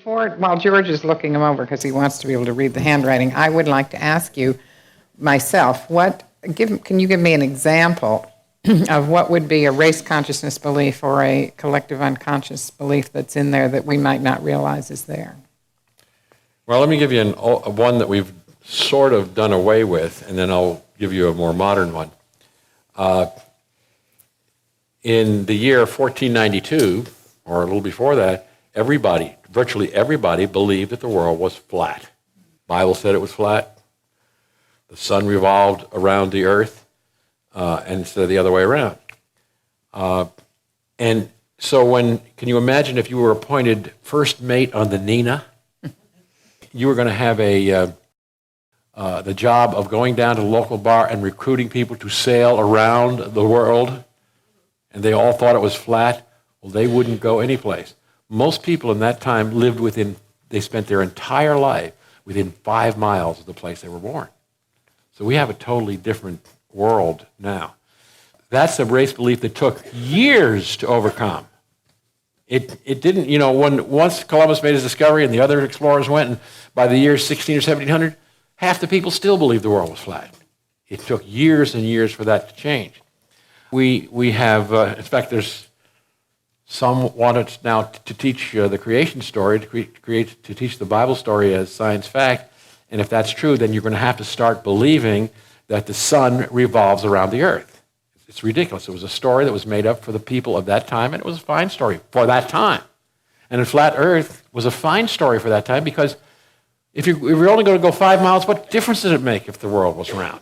While George is looking them over because he wants to be able to read the handwriting, I would like to ask you myself, can you give me an example of what would be a race consciousness belief or a collective unconscious belief that's in there that we might not realize is there? Well, let me give you one that we've sort of done away with, and then I'll give you a more modern one. In the year 1492, or a little before that, virtually everybody believed that the world was flat. The Bible said it was flat. The sun revolved around the earth, and instead of the other way around. And so can you imagine if you were appointed first mate on the Nina? You were going to have the job of going down to the local bar and recruiting people to sail around the world, and they all thought it was flat. Well, they wouldn't go anyplace. Most people in that time they spent their entire life within 5 miles of the place they were born. So we have a totally different world now. That's a race belief that took years to overcome. It didn't, once Columbus made his discovery and the other explorers went, and by the year 16 or 1700, half the people still believed the world was flat. It took years and years for that to change. We have, in fact, there's some wanted now to teach the creation story, to teach the Bible story as science fact, and if that's true, then you're going to have to start believing that the sun revolves around the earth. It's ridiculous. It was a story that was made up for the people of that time, and it was a fine story for that time. And a flat earth was a fine story for that time because if you're only going to go 5 miles, what difference does it make if the world was round?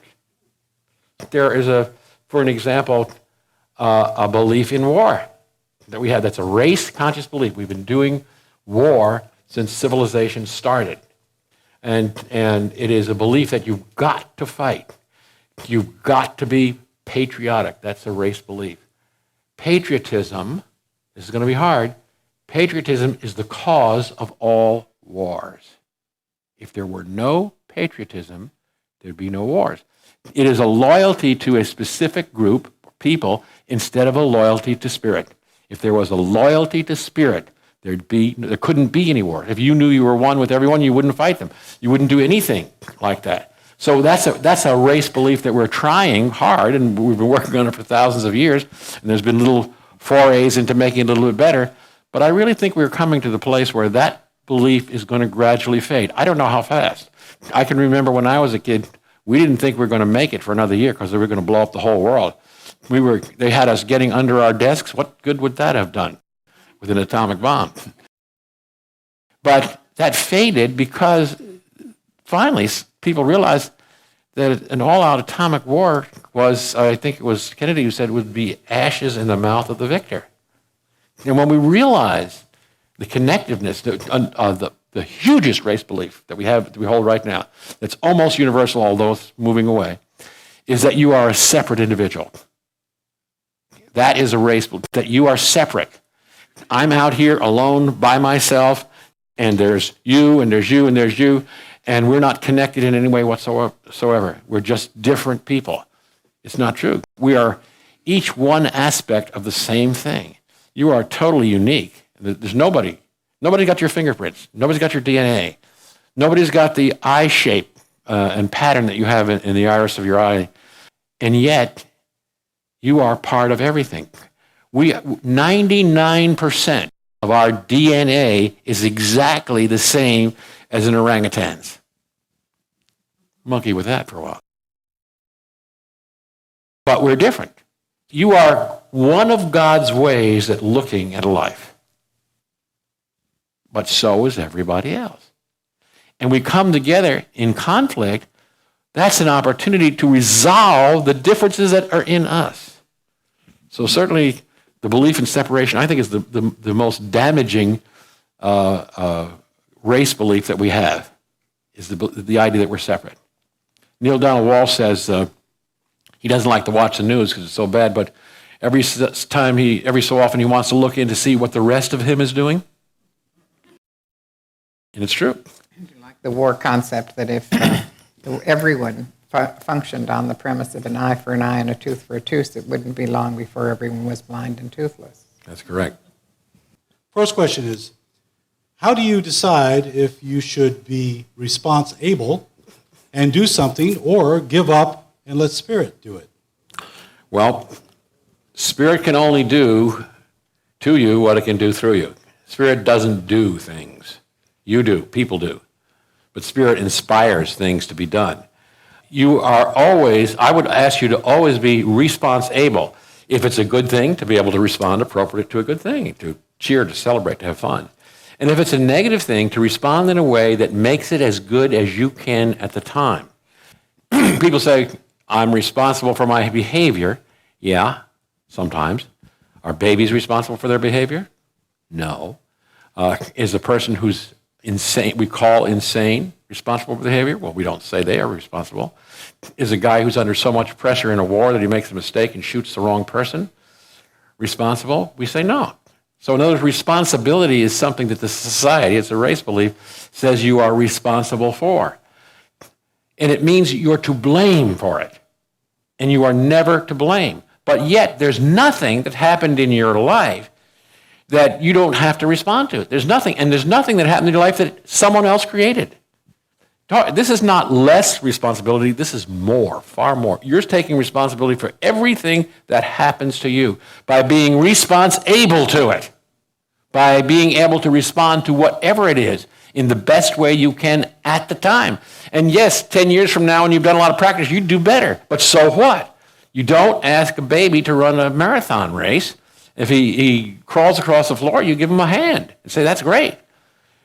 There is, for an example, a belief in war that we have. That's a race-conscious belief. We've been doing war since civilization started. And it is a belief that you've got to fight. You've got to be patriotic. That's a race belief. Patriotism, this is going to be hard, patriotism is the cause of all wars. If there were no patriotism, there'd be no wars. It is a loyalty to a specific group of people instead of a loyalty to spirit. If there was a loyalty to spirit, there couldn't be any war. If you knew you were one with everyone, you wouldn't fight them. You wouldn't do anything like that. So that's a race belief that we're trying hard, and we've been working on it for thousands of years, and there's been little forays into making it a little bit better. But I really think we're coming to the place where that belief is going to gradually fade. I don't know how fast. I can remember when I was a kid, we didn't think we were going to make it for another year because they were going to blow up the whole world. They had us getting under our desks. What good would that have done with an atomic bomb? But that faded because finally people realized that an all-out atomic war was, I think it was Kennedy who said, would be ashes in the mouth of the victor. And when we realized the connectiveness, the hugest race belief that we hold right now, that's almost universal, although it's moving away, is that you are a separate individual. That is a race belief, that you are separate. I'm out here alone by myself, and there's you, and there's you, and there's you, and we're not connected in any way whatsoever. We're just different people. It's not true. We are each one aspect of the same thing. You are totally unique. There's nobody got your fingerprints. Nobody's got your DNA. Nobody's got the eye shape and pattern that you have in the iris of your eye. And yet, you are part of everything. 99% of our DNA is exactly the same as an orangutan's. Monkey with that for a while. But we're different. You are one of God's ways at looking at life. But so is everybody else. And we come together in conflict. That's an opportunity to resolve the differences that are in us. So certainly the belief in separation, I think, is the most damaging race belief that we have, is the idea that we're separate. Neil Donald Walsh says he doesn't like to watch the news because it's so bad, but every so often he wants to look in to see what the rest of him is doing. And it's true. Like the war concept that if everyone functioned on the premise of an eye for an eye and a tooth for a tooth, it wouldn't be long before everyone was blind and toothless. That's correct. First question is, how do you decide if you should be responsible and do something or give up and let Spirit do it? Well, Spirit can only do to you what it can do through you. Spirit doesn't do things. You do, people do. But Spirit inspires things to be done. You are always, I would ask you to always be responsible. If it's a good thing, to be able to respond appropriate to a good thing, to cheer, to celebrate, to have fun. And if it's a negative thing, to respond in a way that makes it as good as you can at the time. People say, I'm responsible for my behavior. Yeah, sometimes. Are babies responsible for their behavior? No. Is the person who's insane, we call insane, responsible for behavior? Well, we don't say they are responsible. Is a guy who's under so much pressure in a war that he makes a mistake and shoots the wrong person responsible? We say no. So in other words, responsibility is something that the society, it's a race belief, says you are responsible for. And it means you're to blame for it. And you are never to blame. But yet, there's nothing that happened in your life that you don't have to respond to. There's nothing. And there's nothing that happened in your life that someone else created. This is not less responsibility. This is more, far more. You're taking responsibility for everything that happens to you by being responsible to it, by being able to respond to whatever it is in the best way you can at the time. And yes, 10 years from now when you've done a lot of practice, you do better. But so what? You don't ask a baby to run a marathon race. If he crawls across the floor, you give him a hand and say, that's great.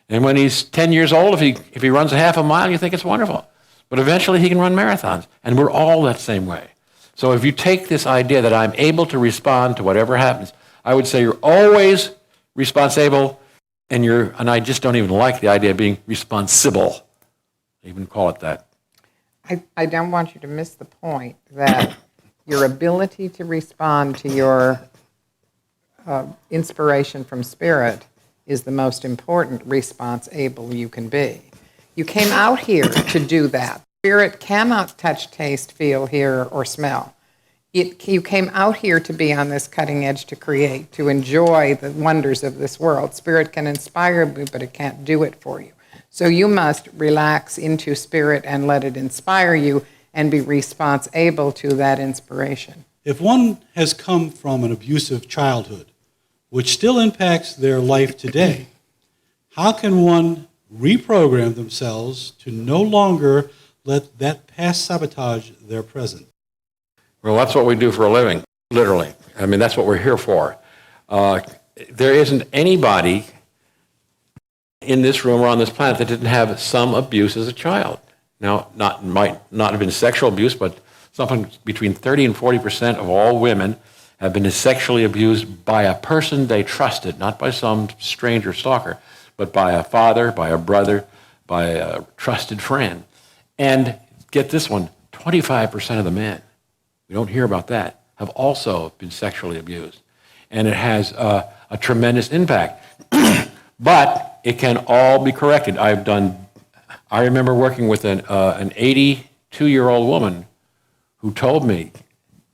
And when he's 10 years old, if he runs a half a mile, you think it's wonderful. But eventually he can run marathons. And we're all that same way. So if you take this idea that I'm able to respond to whatever happens, I would say you're always responsible, and I just don't even like the idea of being responsible. I even call it that. I don't want you to miss the point that your ability to respond to your inspiration from Spirit is the most important responsible you can be. You came out here to do that. Spirit cannot touch, taste, feel, hear, or smell. You came out here to be on this cutting edge, to create, to enjoy the wonders of this world. Spirit can inspire you, but it can't do it for you. So you must relax into Spirit and let it inspire you and be responsible to that inspiration. If one has come from an abusive childhood, which still impacts their life today, how can one reprogram themselves to no longer let that past sabotage their present? Well, that's what we do for a living, literally. I mean, that's what we're here for. There isn't anybody in this room or on this planet that didn't have some abuse as a child. Now, might not have been sexual abuse, but something between 30 and 40% of all women have been sexually abused by a person they trusted, not by some stranger stalker, but by a father, by a brother, by a trusted friend. And get this one, 25% of the men, we don't hear about that, have also been sexually abused. And it has a tremendous impact. But it can all be corrected. I remember working with an 82-year-old woman who told me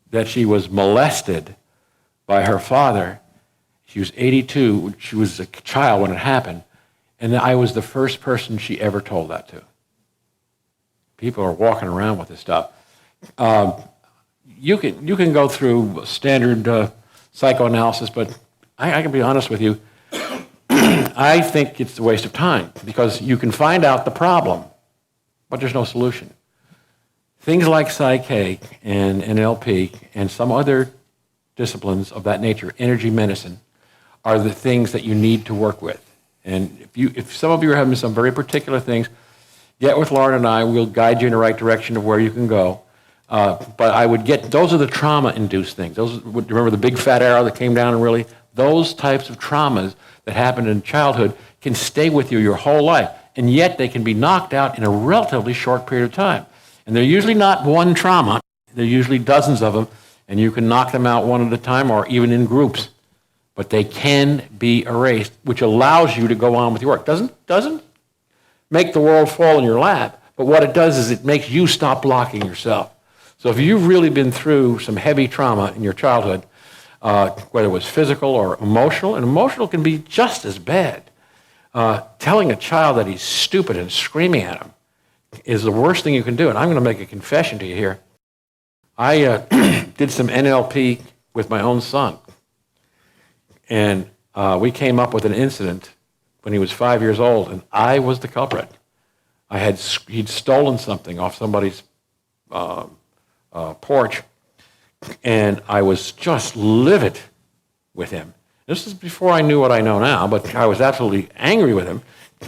that she was molested by her father. She was 82. She was a child when it happened. And I was the first person she ever told that to. People are walking around with this stuff. You can go through standard psychoanalysis, but I can be honest with you. I think it's a waste of time because you can find out the problem, but there's no solution. Things like Psych-K and NLP and some other disciplines of that nature, energy medicine, are the things that you need to work with. And if some of you are having some very particular things, get with Lauren and I. We'll guide you in the right direction of where you can go. But I would those are the trauma-induced things. Remember the big fat arrow that came down and really, those types of traumas that happened in childhood can stay with you your whole life. And yet they can be knocked out in a relatively short period of time. And they're usually not one trauma. They're usually dozens of them. And you can knock them out one at a time or even in groups. But they can be erased, which allows you to go on with your work. Doesn't make the world fall in your lap. But what it does is it makes you stop blocking yourself. So if you've really been through some heavy trauma in your childhood, whether it was physical or emotional, and emotional can be just as bad. telling a child that he's stupid and screaming at him is the worst thing you can do. And I'm going to make a confession to you here. I did some NLP with my own son. And we came up with an incident when he was 5 years old, and I was the culprit. He'd stolen something off somebody's porch, and I was just livid with him. This is before I knew what I know now, but I was absolutely angry with him,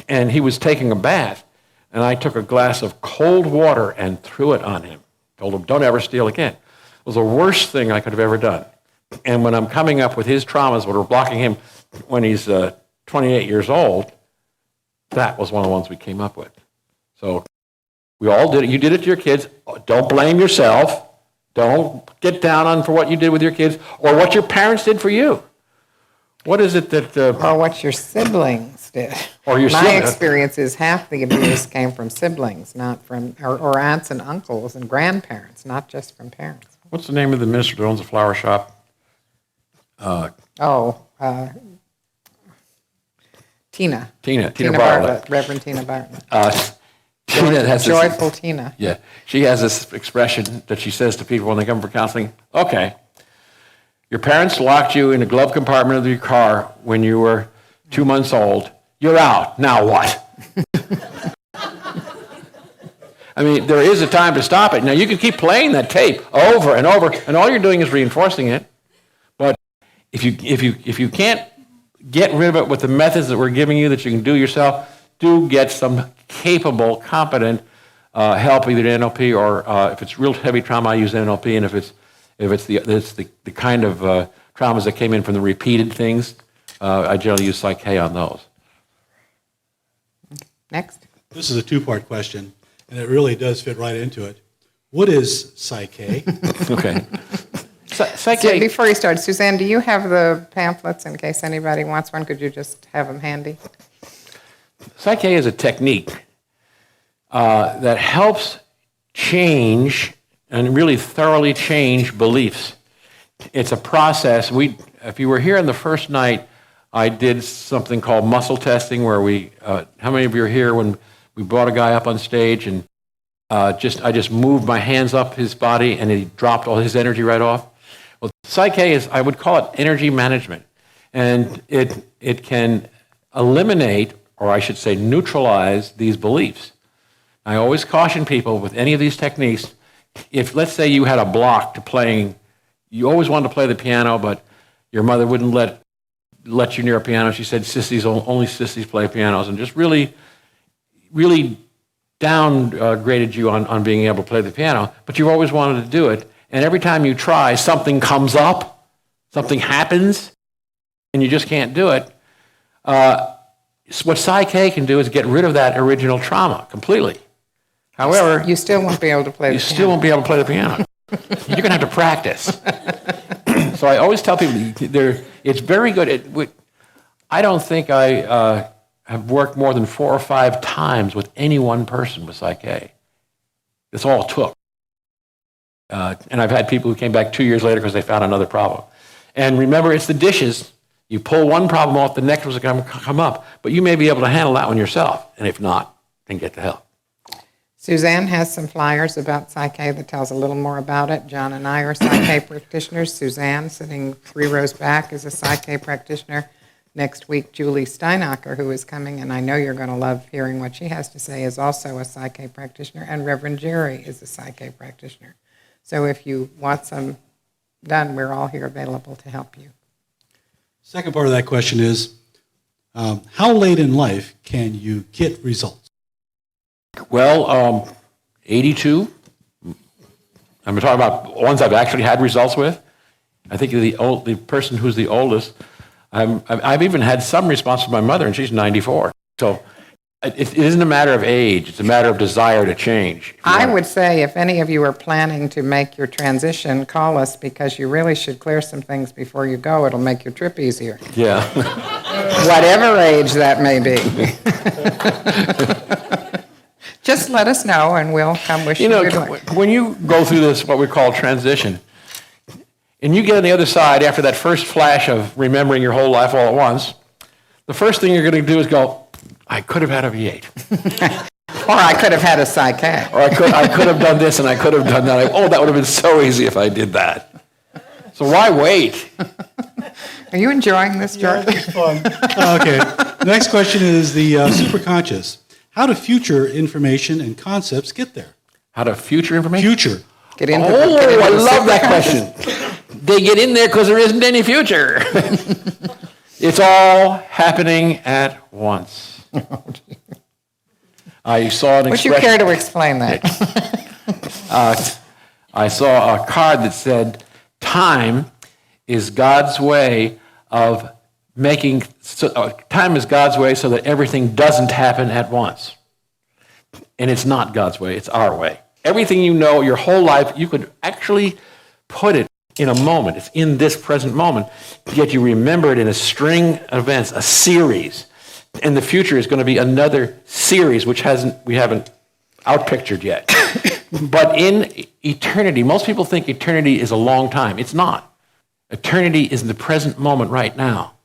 and he was taking a bath, and I took a glass of cold water and threw it on him. Told him, don't ever steal again. It was the worst thing I could have ever done. And when I'm coming up with his traumas, what are blocking him when he's 28 years old, that was one of the ones we came up with. So we all did it. You did it to your kids. Don't blame yourself. Don't get down on for what you did with your kids or what your parents did for you. What is it that... or what your siblings did. Or your My siblings. experience is half the abuse came from siblings, not from, or aunts and uncles and grandparents, not just from parents. What's the name of the minister that owns a flower shop? Tina. Tina Tina Bartlett. Reverend Tina Bartlett. Tina has this, Joyful Tina. yeah, she has this expression that she says to people when they come for counseling. Okay, your parents locked you in a glove compartment of your car when you were 2 months old. You're out. Now what? I mean, there is a time to stop it. Now, you can keep playing that tape over and over, and all you're doing is reinforcing it. But if you can't get rid of it with the methods that we're giving you that you can do yourself, do get some capable, competent help, either NLP or if it's real heavy trauma, I use NLP, and if it's the kind of traumas that came in from the repeated things, I generally use Psych-K on those. Next. This is a two-part question, and it really does fit right into it. What is Psych-K? Okay. Psych-K. Before you start, Suzanne, do you have the pamphlets in case anybody wants one? Could you just have them handy? Psych-K is a technique that helps change and really thoroughly change beliefs. It's a process. If you were here on the first night, I did something called muscle testing where how many of you are here when we brought a guy up on stage and I just moved my hands up his body and he dropped all his energy right off? Well, Psych-K is, I would call it energy management. And it can eliminate, or I should say neutralize, these beliefs. I always caution people with any of these techniques, if let's say you had a block to playing, you always wanted to play the piano, but your mother wouldn't let you near a piano. She said only sissies play pianos, and just really, really downgraded you on being able to play the piano, but you've always wanted to do it. And every time you try, something comes up, something happens, and you just can't do it. What Psych-K can do is get rid of that original trauma completely. However, You still won't be able to play the you piano. still won't be able to play the piano. You're going to have to practice. So I always tell people, it's very good. I don't think I have worked more than 4 or 5 times with any one person with Psych-K. That's all it took. And I've had people who came back 2 years later because they found another problem. And remember, it's the dishes. You pull one problem off, the next one's going to come up. But you may be able to handle that one yourself. And if not, then get the help. Suzanne has some flyers about Psych-K that tells a little more about it. John and I are Psych-K practitioners. Suzanne, sitting 3 rows back, is a Psych-K practitioner. Next week, Julie Steinacher, who is coming, and I know you're going to love hearing what she has to say, is also a Psych-K practitioner. And Reverend Jerry is a Psych-K practitioner. So if you want some done, we're all here available to help you. Second part of that question is, how late in life can you get results? Well, 82. I'm talking about ones I've actually had results with. I think the person who's the oldest, I've even had some response from my mother, and she's 94. So it isn't a matter of age. It's a matter of desire to change. I would say if any of you are planning to make your transition, call us because you really should clear some things before you go. It'll make your trip easier. Yeah. Whatever age that may be. Just let us know and we'll come wish you good luck. When you go through this, what we call transition, and you get on the other side after that first flash of remembering your whole life all at once, the first thing you're going to do is go, I could have had a V8. Or I could have had a Psych-K. Or I could have done this and I could have done that. Oh, that would have been so easy if I did that. So why wait? Are you enjoying this, George? Yeah, it's fun. Okay. The next question is the superconscious. How do future information and concepts get there? How to future information? Future. Get into I love that question. They get in there because there isn't any future. It's all happening at once. I saw an Would you care to explain that? I saw a card that said, time is God's way of making, time is God's way so that everything doesn't happen at once. And it's not God's way, it's our way. Everything you know, your whole life, you could actually put it in a moment. It's in this present moment. Yet you remember it in a string of events, a series. And the future is going to be another series which we haven't outpictured yet. But in eternity, most people think eternity is a long time. It's not. Eternity is in the present moment right now.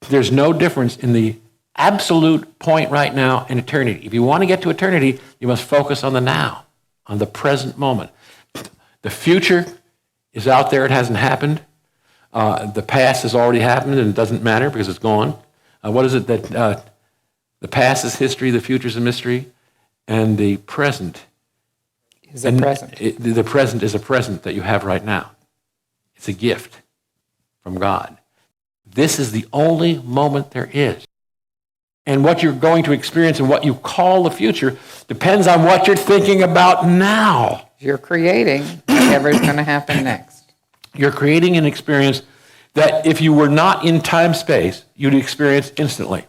There's no difference in the absolute point right now and eternity. If you want to get to eternity, you must focus on the now, on the present moment. The future is out there. It hasn't happened. The past has already happened, and it doesn't matter because it's gone. What is it that the past is history, the future is a mystery, and the present Is a present. The present is a present that you have right now. It's a gift from God. This is the only moment there is. And what you're going to experience and what you call the future depends on what you're thinking about now. You're creating whatever's going to happen next. You're creating an experience that if you were not in time-space, you'd experience instantly.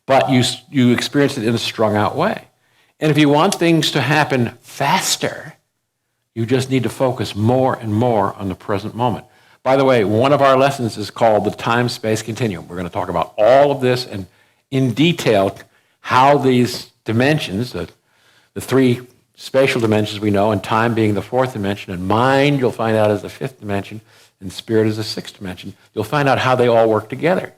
But you experience it in a strung-out way. And if you want things to happen faster, you just need to focus more and more on the present moment. By the way, one of our lessons is called the time-space continuum. We're going to talk about all of this and in detail how these dimensions, the three spatial dimensions we know, and time being the fourth dimension, and mind, you'll find out, is the fifth dimension, and spirit is the sixth dimension. You'll find out how they all work together.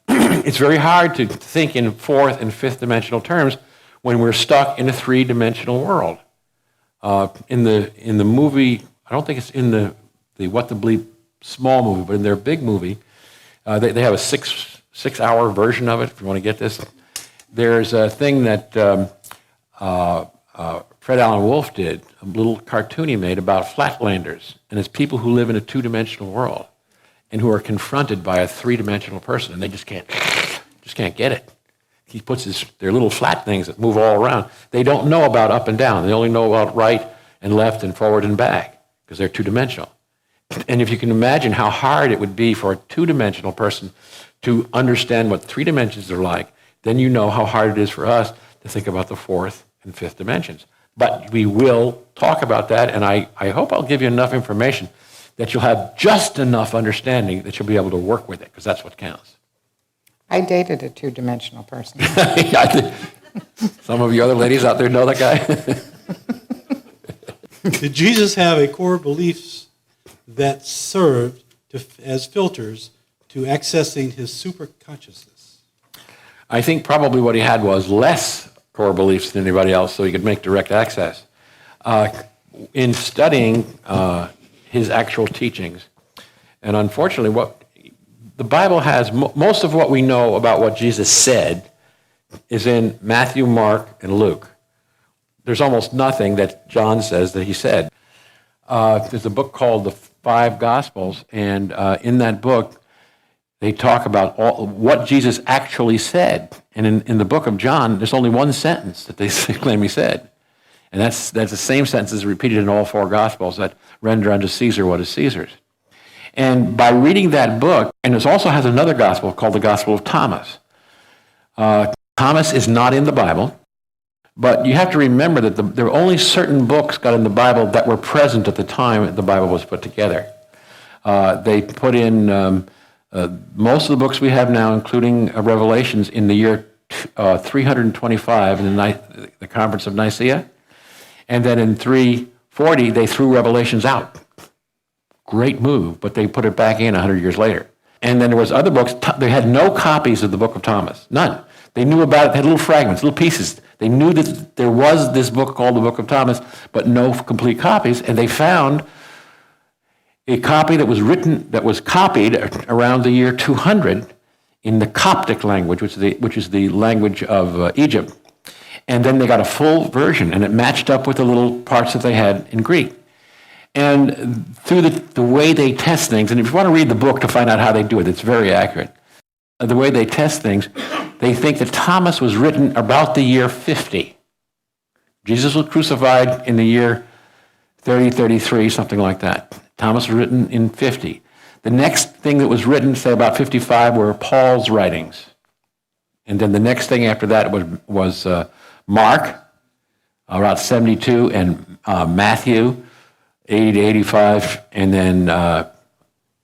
It's very hard to think in fourth and fifth dimensional terms when we're stuck in a three-dimensional world. In the movie, I don't think it's in the What the Bleep small movie, but in their big movie, they have a six-hour version of it, if you want to get this. There's a thing that Fred Allen Wolf did, a little cartoon he made about flatlanders, and it's people who live in a two-dimensional world and who are confronted by a three-dimensional person, and they just can't get it. He puts their little flat things that move all around. They don't know about up and down. They only know about right and left and forward and back because they're two-dimensional. And if you can imagine how hard it would be for a two-dimensional person to understand what three dimensions are like, then you know how hard it is for us to think about the fourth and fifth dimensions. But we will talk about that, and I hope I'll give you enough information that you'll have just enough understanding that you'll be able to work with it, because that's what counts. I dated a two-dimensional person. Some of you other ladies out there know that guy. Did Jesus have a core beliefs that served as filters to accessing his superconsciousness? I think probably what he had was less core beliefs than anybody else, so he could make direct access. In studying his actual teachings, and unfortunately, what the Bible has, most of what we know about what Jesus said is in Matthew, Mark, and Luke. There's almost nothing that John says that he said. There's a book called The Five Gospels, and in that book, they talk about what Jesus actually said. And in the book of John, there's only one sentence that they claim he said. And that's the same sentence is repeated in all four Gospels, that render unto Caesar what is Caesar's. And by reading that book, and it also has another gospel called the Gospel of Thomas. Thomas is not in the Bible, but you have to remember that there were only certain books got in the Bible that were present at the time the Bible was put together. They put in most of the books we have now, including Revelations, in the year 325 in the Conference of Nicaea. And then in 340, they threw Revelations out. Great move, but they put it back in 100 years later. And then there was other books. They had no copies of the Book of Thomas, none. They knew about it, they had little fragments, little pieces. They knew that there was this book called the Book of Thomas, but no complete copies. And they found a copy that was copied around the year 200 in the Coptic language, which is the language of Egypt. And then they got a full version, and it matched up with the little parts that they had in Greek. And through the way they test things, and if you want to read the book to find out how they do it, it's very accurate. The way they test things, they think that Thomas was written about the year 50. Jesus was crucified in the year 30, 33, something like that. Thomas was written in 50. The next thing that was written, say about 55, were Paul's writings. And then the next thing after that was Mark, about 72, and Matthew, 80 to 85, and then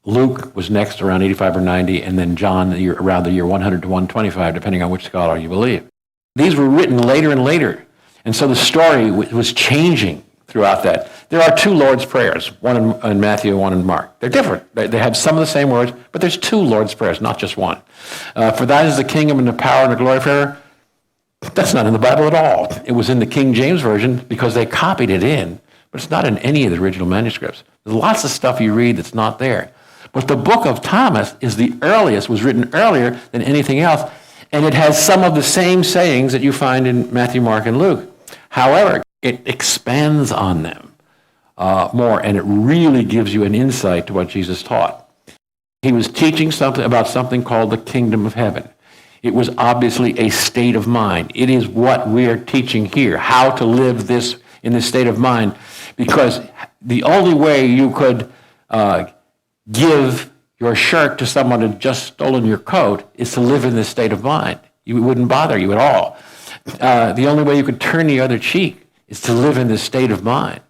Luke was next around 85 or 90, and then John around the year 100 to 125, depending on which scholar you believe. These were written later and later, and so the story was changing throughout that. There are two Lord's Prayers, one in Matthew and one in Mark. They're different. They have some of the same words, but there's two Lord's Prayers, not just one. For thine is the kingdom and the power and the glory forever. That's not in the Bible at all. It was in the King James Version because they copied it in, but it's not in any of the original manuscripts. There's lots of stuff you read that's not there. But the book of Thomas is the earliest, was written earlier than anything else, and it has some of the same sayings that you find in Matthew, Mark, and Luke. However, it expands on them more, and it really gives you an insight to what Jesus taught. He was teaching about something called the kingdom of heaven. It was obviously a state of mind. It is what we're teaching here, how to live in this state of mind, because the only way you could give your shirt to someone who had just stolen your coat is to live in this state of mind. It wouldn't bother you at all. The only way you could turn the other cheek is to live in this state of mind.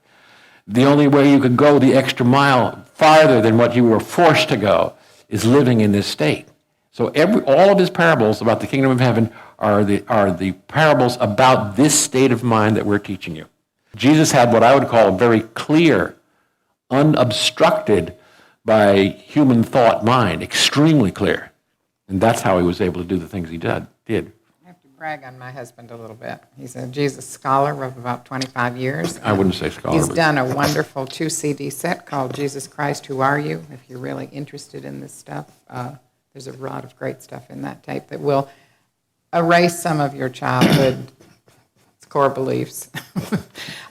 The only way you could go the extra mile farther than what you were forced to go is living in this state. So all of his parables about the kingdom of heaven are the parables about this state of mind that we're teaching you. Jesus had what I would call a very clear, unobstructed by human thought mind, extremely clear. And that's how he was able to do the things he did. I have to brag on my husband a little bit. He's a Jesus scholar of about 25 years. I wouldn't say scholar. He's done a wonderful 2-CD set called Jesus Christ, Who Are You? If you're really interested in this stuff, there's a lot of great stuff in that tape that will erase some of your childhood core beliefs,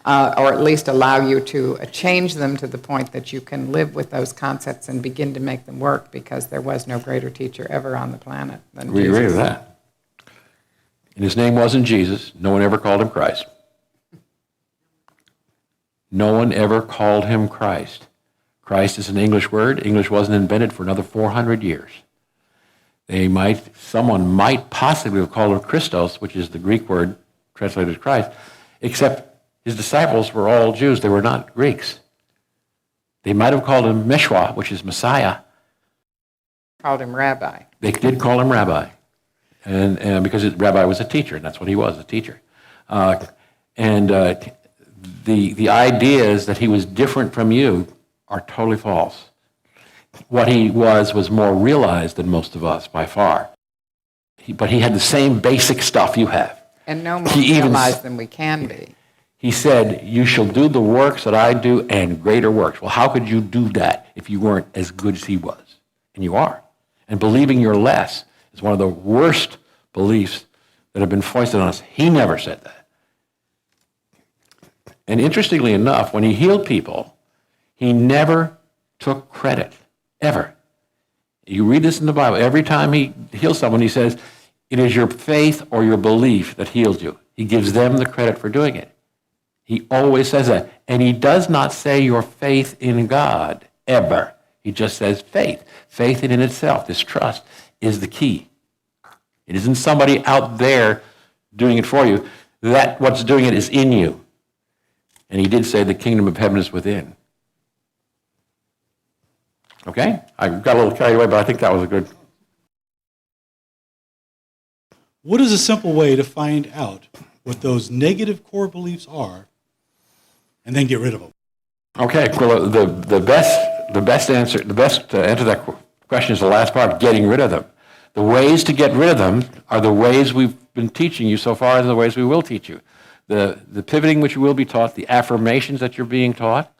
or at least allow you to change them to the point that you can live with those concepts and begin to make them work, because there was no greater teacher ever on the planet than Jesus. We agree with that. And his name wasn't Jesus. No one ever called him Christ. No one ever called him Christ. Christ is an English word. English wasn't invented for another 400 years. Someone might possibly have called him Christos, which is the Greek word translated as Christ, except his disciples were all Jews. They were not Greeks. They might have called him Meshwa, which is Messiah. Called him Rabbi. They did call him Rabbi, and because Rabbi was a teacher, and that's what he was, a teacher. The ideas that he was different from you are totally false. What he was more realized than most of us by far. But he had the same basic stuff you have. And no more realized than we can be. He said, you shall do the works that I do and greater works. Well, how could you do that if you weren't as good as he was? And you are. And believing you're less is one of the worst beliefs that have been foisted on us. He never said that. And interestingly enough, when he healed people, he never took credit, ever. You read this in the Bible. Every time he heals someone, he says, it is your faith or your belief that healed you. He gives them the credit for doing it. He always says that. And he does not say your faith in God, ever. He just says faith. Faith in itself, this trust, is the key. It isn't somebody out there doing it for you. That what's doing it is in you. And he did say the kingdom of heaven is within. Okay? I got a little carried away, but I think that was a good... What is a simple way to find out what those negative core beliefs are and then get rid of them? Okay, well, the best answer to that The question is the last part, getting rid of them. The ways to get rid of them are the ways we've been teaching you so far and the ways we will teach you. The pivoting which you will be taught, the affirmations that you're being taught,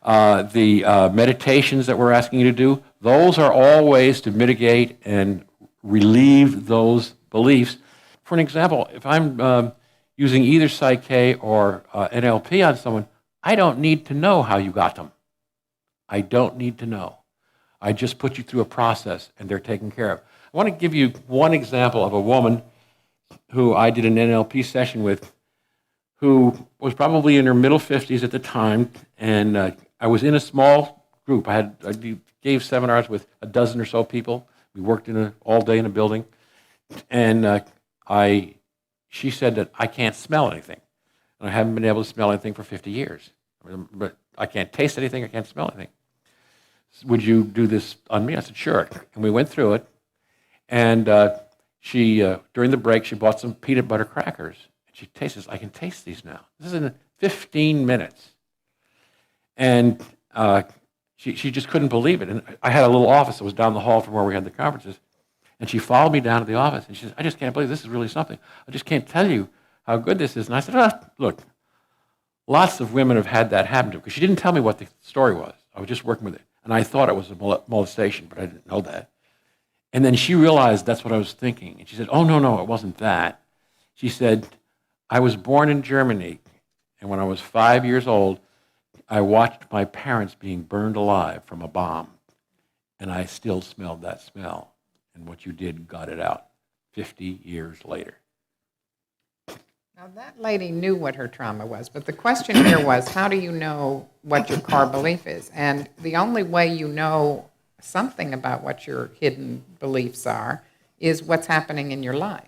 the meditations that we're asking you to do, those are all ways to mitigate and relieve those beliefs. For an example, if I'm using either Psych-K or NLP on someone, I don't need to know how you got them. I don't need to know. I just put you through a process and they're taken care of. I want to give you one example of a woman who I did an NLP session with, who was probably in her middle 50s at the time, and I was in a small group. I gave seminars with a dozen or so people. We worked all day in a building, and she said that I can't smell anything, and I haven't been able to smell anything for 50 years. But I can't taste anything, I can't smell anything. Would you do this on me? I said, sure. And we went through it, and during the break, she bought some peanut butter crackers. She tastes, I can taste these now. This is in 15 minutes. And she just couldn't believe it. And I had a little office that was down the hall from where we had the conferences. And she followed me down to the office, and she said, I just can't believe this is really something. I just can't tell you how good this is. And I said, look, lots of women have had that happen to them, because she didn't tell me what the story was. I was just working with it. And I thought it was a molestation, but I didn't know that. And then she realized that's what I was thinking. And she said, oh, no, it wasn't that. She said, I was born in Germany, and when I was 5 years old, I watched my parents being burned alive from a bomb, and I still smelled that smell. And what you did got it out 50 years later. Now, that lady knew what her trauma was, but the question here was, how do you know what your core belief is? And the only way you know something about what your hidden beliefs are is what's happening in your life.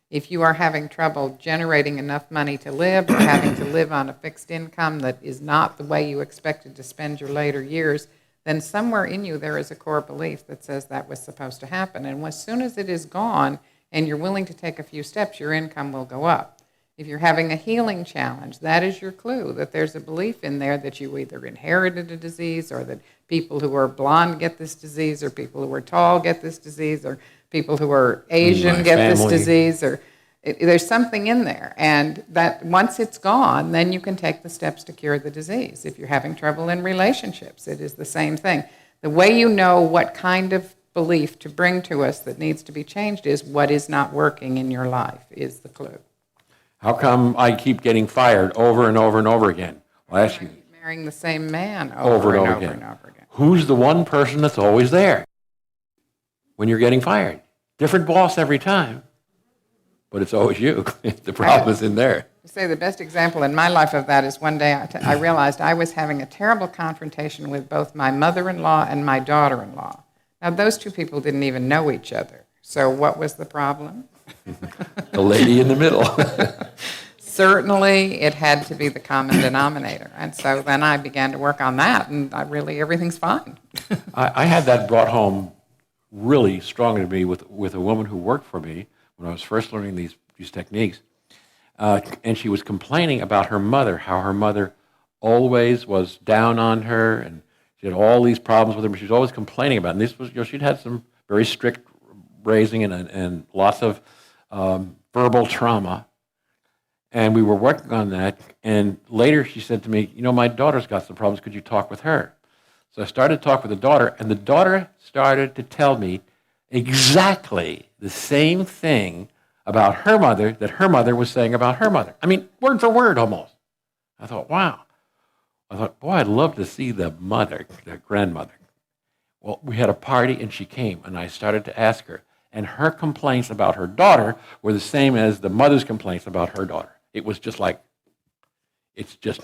If you are having trouble generating enough money to live, or having to live on a fixed income that is not the way you expected to spend your later years, then somewhere in you there is a core belief that says that was supposed to happen. And as soon as it is gone and you're willing to take a few steps, your income will go up. If you're having a healing challenge, that is your clue that there's a belief in there that you either inherited a disease, or that people who are blonde get this disease, or people who are tall get this disease, or people who are Asian get this disease, or there's something in there. And that once it's gone, then you can take the steps to cure the disease. If you're having trouble in relationships, it is the same thing. The way you know what kind of belief to bring to us that needs to be changed is what is not working in your life is the clue. How come I keep getting fired over and over and over again? Well, I ask you. Marrying the same man over and over and over again. Who's the one person that's always there when you're getting fired? Different boss every time, but it's always you. The problem is in there. I say the best example in my life of that is one day I realized I was having a terrible confrontation with both my mother-in-law and my daughter-in-law. Now, those two people didn't even know each other. So what was the problem? The lady in the middle. Certainly, it had to be the common denominator. And so then I began to work on that, and everything's fine. I had that brought home really strongly to me with a woman who worked for me when I was first learning these techniques. And she was complaining about her mother, how her mother always was down on her, and she had all these problems with her, but she was always complaining about it. And this was, she'd had some very strict raising and lots of verbal trauma. And we were working on that. And later she said to me, my daughter's got some problems. Could you talk with her? So I started to talk with the daughter, and the daughter started to tell me exactly the same thing about her mother that her mother was saying about her mother. I mean, word for word almost. I thought, wow. I thought, boy, I'd love to see the grandmother. Well, we had a party, and she came, and I started to ask her. And her complaints about her daughter were the same as the mother's complaints about her daughter. It was just like, it's just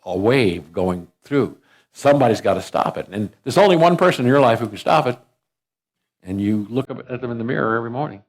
a wave going through. Somebody's got to stop it. And there's only one person in your life who can stop it. And you look at them in the mirror every morning.